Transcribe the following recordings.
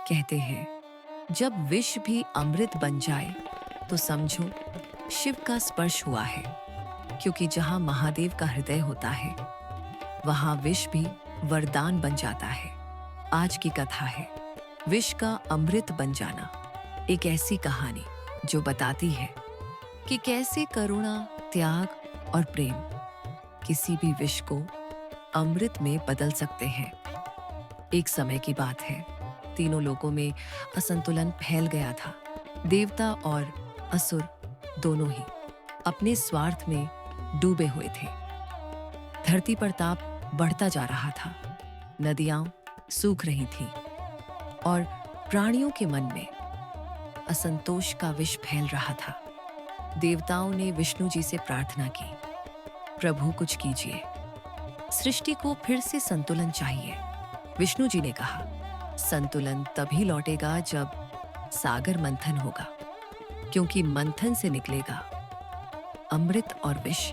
कहते हैं, जब विष भी अमृत बन जाए तो समझो शिव का स्पर्श हुआ है, क्योंकि जहां महादेव का हृदय होता है वहां विष भी वरदान बन जाता है। आज की कथा है विष का अमृत बन जाना। एक ऐसी कहानी जो बताती है कि कैसे करुणा, त्याग और प्रेम किसी भी विष को अमृत में बदल सकते हैं। एक समय की बात है, तीनों लोगों में असंतुलन फैल गया था। देवता और असुर दोनों ही अपने स्वार्थ में डूबे हुए थे। धरती पर ताप बढ़ता जा रहा था, नदियां सूख रही थीं और प्राणियों के मन में असंतोष का विष फैल रहा था। देवताओं ने विष्णु जी से प्रार्थना की, प्रभु कुछ कीजिए, सृष्टि को फिर से संतुलन चाहिए। विष्णु जी ने कहा, संतुलन तभी लौटेगा जब सागर मंथन होगा, क्योंकि मंथन से निकलेगा अमृत और विष।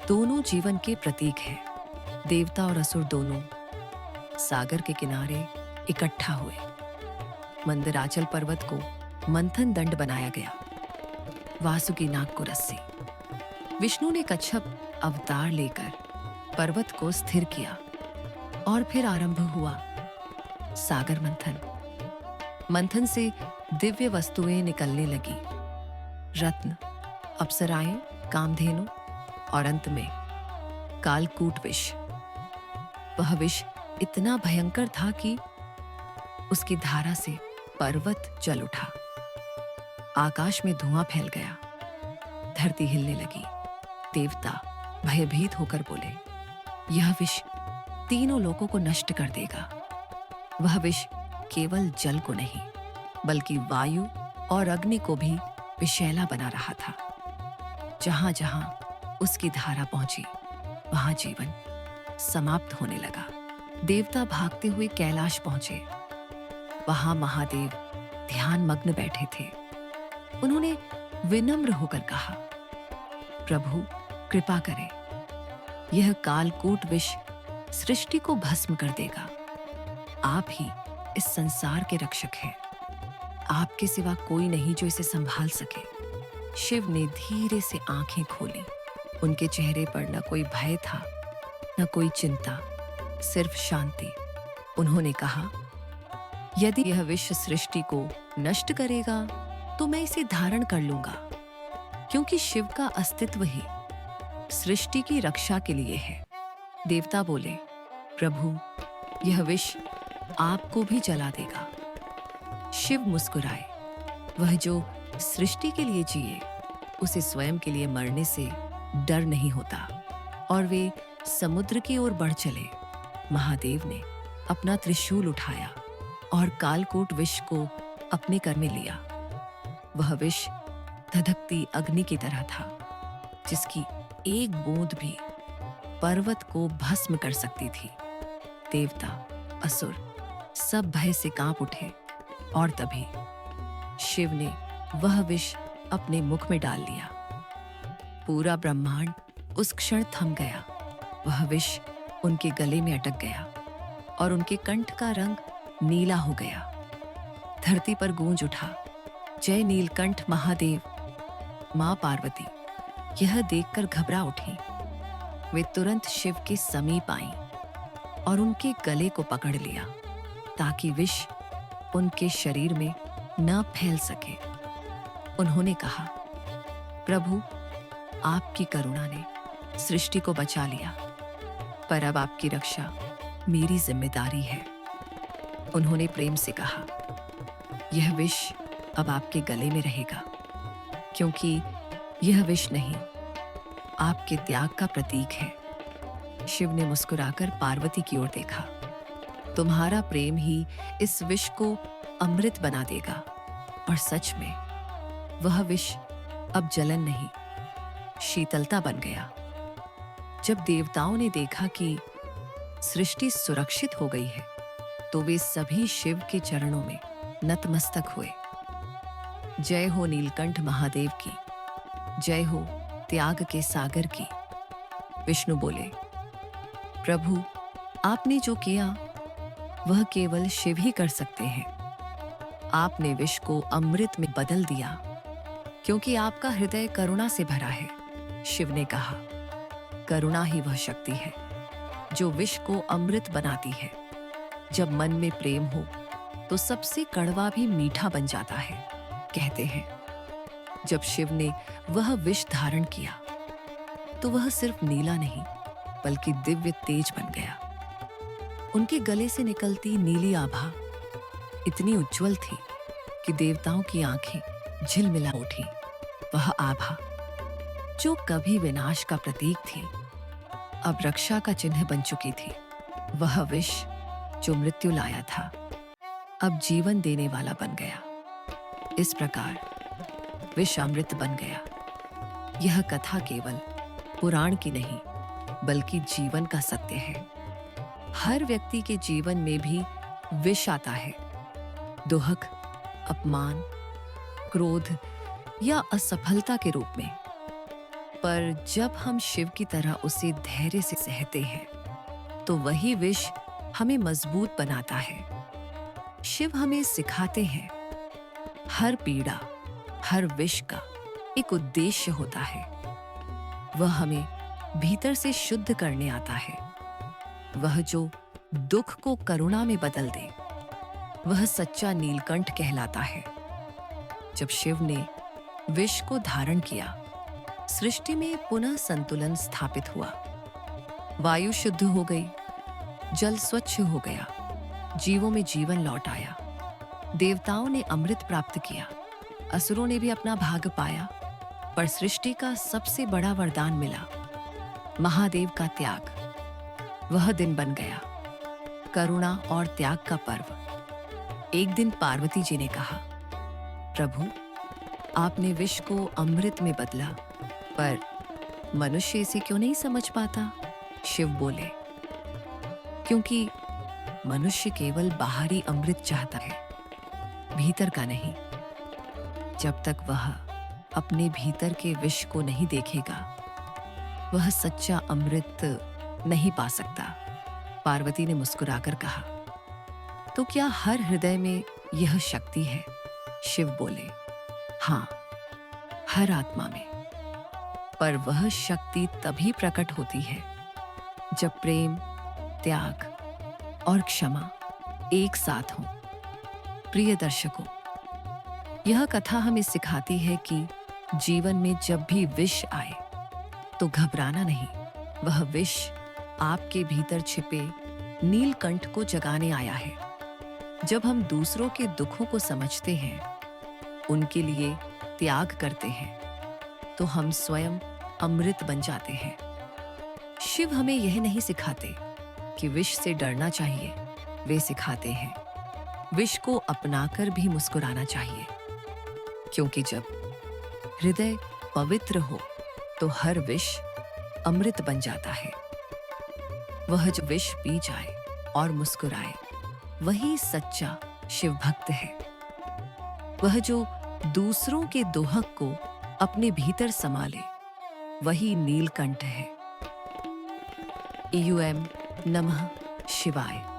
दोनों जीवन के प्रतीक हैं। देवता और असुर दोनों सागर के किनारे इकट्ठा हुए। मंदराचल पर्वत को मंथन दंड बनाया गया, वासुकी नाग को रस्सी। विष्णु ने कच्छप अवतार लेकर पर्वत को स्थिर किया और फिर आरंभ हुआ सागर मंथन। मंथन से दिव्य वस्तुएं निकलने लगी, रत्न, अप्सराएं, कामधेनु और अंत में कालकूट विष। वह विष इतना भयंकर था कि उसकी धारा से पर्वत जल उठा, आकाश में धुआं फैल गया, धरती हिलने लगी। देवता भयभीत होकर बोले, यह विष तीनों लोगों को नष्ट कर देगा। वह विष केवल जल को नहीं बल्कि वायु और अग्नि को भी विषैला बना रहा था। जहां जहां उसकी धारा पहुंची वहां जीवन समाप्त होने लगा। देवता भागते हुए कैलाश पहुंचे। वहां महादेव ध्यान मग्न बैठे थे। उन्होंने विनम्र होकर कहा, प्रभु कृपा करें, यह कालकूट विष सृष्टि को भस्म कर देगा। आप ही इस संसार के रक्षक हैं। आपके सिवा कोई नहीं जो इसे संभाल सके। शिव ने धीरे से आंखें खोली। उनके चेहरे पर न कोई भय था, न कोई चिंता, सिर्फ शांति। उन्होंने कहा, यदि यह विष सृष्टि को नष्ट करेगा तो मैं इसे धारण कर लूंगा, क्योंकि शिव का अस्तित्व ही सृष्टि की रक्षा के लिए है। देवता बोले, प्रभु यह विष आपको भी जला देगा। शिव मुस्कुराए। वह जो सृष्टि के लिए जिए उसे स्वयं के लिए मरने से डर नहीं होता। और वे समुद्र की ओर बढ़ चले। महादेव ने अपना त्रिशूल उठाया और कालकूट विष को अपने कर में लिया। वह विष धधकती अग्नि की तरह था, जिसकी एक बूंद भी पर्वत को भस्म कर सकती थी। देवता, असुर सब भय से कांप उठे और तभी शिव ने वह विष अपने मुख में डाल लिया। पूरा ब्रह्मांड उस क्षण थम गया। वह विष उनके गले में अटक गया और उनके कंठ का रंग नीला हो गया। धरती पर गूंज उठा, जय नीलकंठ महादेव। मां पार्वती यह देखकर घबरा उठी। वे तुरंत शिव के समीप आईं और उनके गले को पकड़ लिया ताकि विष उनके शरीर में न फैल सके। उन्होंने कहा, प्रभु आपकी करुणा ने सृष्टि को बचा लिया, पर अब आपकी रक्षा मेरी जिम्मेदारी है। उन्होंने प्रेम से कहा, यह विष अब आपके गले में रहेगा, क्योंकि यह विष नहीं, आपके त्याग का प्रतीक है। शिव ने मुस्कुराकर पार्वती की ओर देखा। तुम्हारा प्रेम ही इस विष को अमृत बना देगा। और सच में वह विष अब जलन नहीं, शीतलता बन गया। जब देवताओं ने देखा कि सृष्टि सुरक्षित हो गई है तो वे सभी शिव के चरणों में नतमस्तक हुए। जय हो नीलकंठ महादेव की, जय हो त्याग के सागर की। विष्णु बोले, प्रभु आपने जो किया वह केवल शिव ही कर सकते हैं। आपने विष को अमृत में बदल दिया क्योंकि आपका हृदय करुणा से भरा है। शिव ने कहा, करुणा ही वह शक्ति है जो विष को अमृत बनाती है। जब मन में प्रेम हो तो सबसे कड़वा भी मीठा बन जाता है, कहते हैं। जब शिव ने वह विष धारण किया तो वह सिर्फ नीला नहीं बल्कि दिव्य तेज बन गया। उनके गले से निकलती नीली आभा इतनी उज्जवल थी कि देवताओं की आंखें झिलमिला उठी। वह आभा जो कभी विनाश का प्रतीक थी, अब रक्षा का चिन्ह बन चुकी थी। वह विष जो मृत्यु लाया था, अब जीवन देने वाला बन गया। इस प्रकार विष अमृत बन गया। यह कथा केवल पुराण की नहीं बल्कि जीवन का सत्य है। हर व्यक्ति के जीवन में भी विष आता है, दुहक, अपमान, क्रोध या असफलता के रूप में। पर जब हम शिव की तरह उसे धैर्य से सहते हैं तो वही विष हमें मजबूत बनाता है। शिव हमें सिखाते हैं, हर पीड़ा, हर विष का एक उद्देश्य होता है। वह हमें भीतर से शुद्ध करने आता है। वह जो दुख को करुणा में बदल दे, वह सच्चा नीलकंठ कहलाता है। जब शिव ने विष को धारण किया, सृष्टि में पुनः संतुलन स्थापित हुआ। वायु शुद्ध हो गई, जल स्वच्छ हो गया, जीवों में जीवन लौट आया। देवताओं ने अमृत प्राप्त किया, असुरों ने भी अपना भाग पाया। पर सृष्टि का सबसे बड़ा वरदान मिला, महादेव का त्याग। वह दिन बन गया, करुणा और त्याग का पर्व। एक दिन पार्वती जी ने कहा, प्रभु, आपने विष को अमृत में बदला, पर मनुष्य इसे क्यों नहीं समझ पाता? शिव बोले, क्योंकि मनुष्य केवल बाहरी अमृत चाहता है, भीतर का नहीं। जब तक वह अपने भीतर के विष को नहीं देखेगा, वह सच्चा अमृत नहीं पा सकता। पार्वती ने मुस्कुराकर कहा, तो क्या हर हृदय में यह शक्ति है? शिव बोले, हाँ, हर आत्मा में। पर वह शक्ति तभी प्रकट होती है जब प्रेम, त्याग और क्षमा एक साथ हों। प्रिय दर्शकों, यह कथा हमें सिखाती है कि जीवन में जब भी विष आए तो घबराना नहीं। वह विष आपके भीतर छिपे नीलकंठ को जगाने आया है। जब हम दूसरों के दुखों को समझते हैं, उनके लिए त्याग करते हैं, तो हम स्वयं अमृत बन जाते हैं। शिव हमें यह नहीं सिखाते कि विष से डरना चाहिए, वे सिखाते हैं विष को अपनाकर भी मुस्कुराना चाहिए। क्योंकि जब हृदय पवित्र हो तो हर विष अमृत बन जाता है। वह जो विष पी जाए और मुस्कुराए, वही सच्चा शिव भक्त है। वह जो दूसरों के दोहक को अपने भीतर संभाले, वही नीलकंठ है। EUM नमः शिवाय।